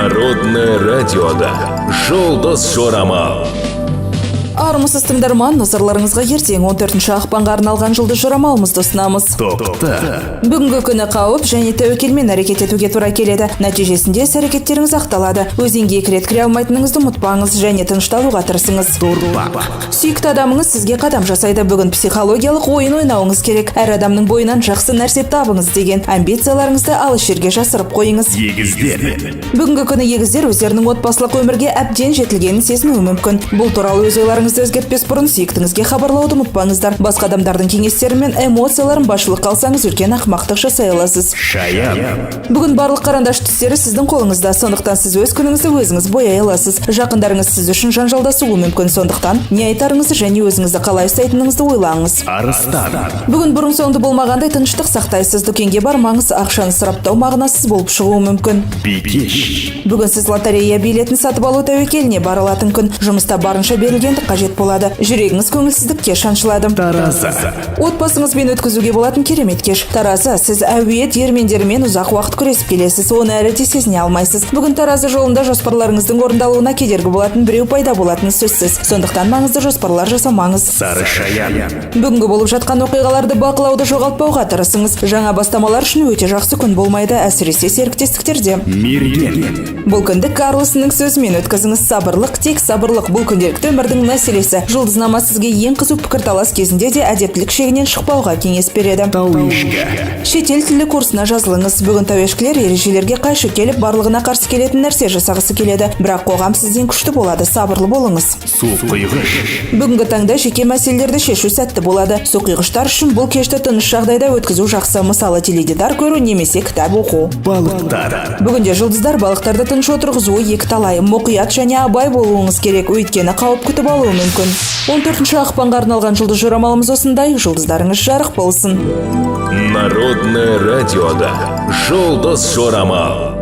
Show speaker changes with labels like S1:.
S1: Народное радиода «Жұлдыз жорамал».
S2: Армысыз тыңдарман, назарларыңызға ертең 14 ақпанға арналған жұлдыз жорамалымызды ұсынамыз.
S1: Тоқта.
S2: Бүгінгі күні қауіп және тәуекелмен әрекет етуге тура келеді. Нәтижесінде іс-әрекеттеріңіз ақталады. Өзенге екі рет кіре алмайтыныңызды ұмытпаңыз және тынышталуға тырысыңыз. Сүйікті адамыңыз сізге қадам жасайды. Бүгін психологиялық ойын ойнауыңыз керек. Әр адамның бойынан жақсы нәрсе табыңыз деген амбицияларыңызды алыс жерге жасырып қойыңыз.
S1: Егіздер.
S2: Бүгінгі күні егіздер өздерінің отбасылық өмірге әбден жетілгенін сезінуі мүмкін. Бұл туралы өз ойларыңызды өзгертпес бұрын сүйіктіңізге хабарлауды ұмытпаңыздар. Басқа адамдардың кеңестері мен эмоцияларын басшылыққа алсаңыз үлкен ақымақтық жасай аласыз.
S1: Шаян.
S2: Бүгін барлық қарандаш түстері сіздің қолыңызда, сондықтан сіз өз күніңізді өзіңіз бояй аласыз. Жақындарыңыз сіз үшін жанжалдасуы мүмкін, сондықтан не айтарыңызды және өзіңізді қалай ұстайтыныңызды ойлаңыз.
S1: Арыстан.
S2: Бүгін бұрын соңды болмағандай тыныштық сақтайсыз. Дүкенге бармаңыз, ақшаны сұраптау мағынасыз болып шығуы мүмкін.
S1: Бикеш.
S2: Бүгін сіз лотерея билетін сатып алу тәуекеліне бара алатын күн. Жұмыста барынша берілгендік қажет болады. Жүрегіңіз көңілсіздікке шаншылады.
S1: Тараза.
S2: Отбасыңызбен өткізуге болатын керемет кеш. Тараза, сіз әуе диірмендермен ұзақ уақыт күресіп келесіз, оны әлі де сезіне алмайсыз. Бүгін Тараза жолында жоспарларыңыздың орындалуына кедергі болатын біреу пайда болатын сөзсіз. Сондықтан маңызды жоспарлар жасамаңыз.
S1: Сары шаян.
S2: Бүгінгі болып жатқан оқиғаларды бақылауды жоғалтпауға тырысыңыз. Жаңа бастамалар үшін өте жақсы күн болмайды, әсіресе серіктестіктерде.
S1: Мерген.
S2: Бұл күнді Карлосының сөзімен өткізіңіз. Сабырлық, тек сабырлық, бұл күнделікті өмірдің мәселесі. Жұлдызнама сізге ең қызу пікірталас кезінде де әдептілік шегінен шықпауға кеңес береді.
S1: Тауешкі.
S2: Шетел тілі курсына жазылыңыз. Бүгін тәуешкілер ережелерге қайшы келіп, барлығына қарсы келетін нәрсе жасағысы келеді. Бірақ қоғам сізден күшті болады, сабырлы болыңыз.
S1: Су құйғыш.
S2: Бүгінгі таңда жеке мәселелерді шешу сәтті болады. Су құйғыштар үшін бұл кешті тыныш жағдайда өткізу жақсы, мысалы теледидар көру немесе кітап оқу.
S1: Балықтар.
S2: Бүгінде жұлдыздар балықтарды тыныш отырғызуы екіталай. Мұқият және абай болуыңыз керек, өйткені қауіп күтіп алуы мүмкін. 14 ақпанға арналған жұлдыз жорамалымыз осындай. Жұлдыздарыңыз жарық болсын.
S1: Народное радиода «Жұлдыз жорамал».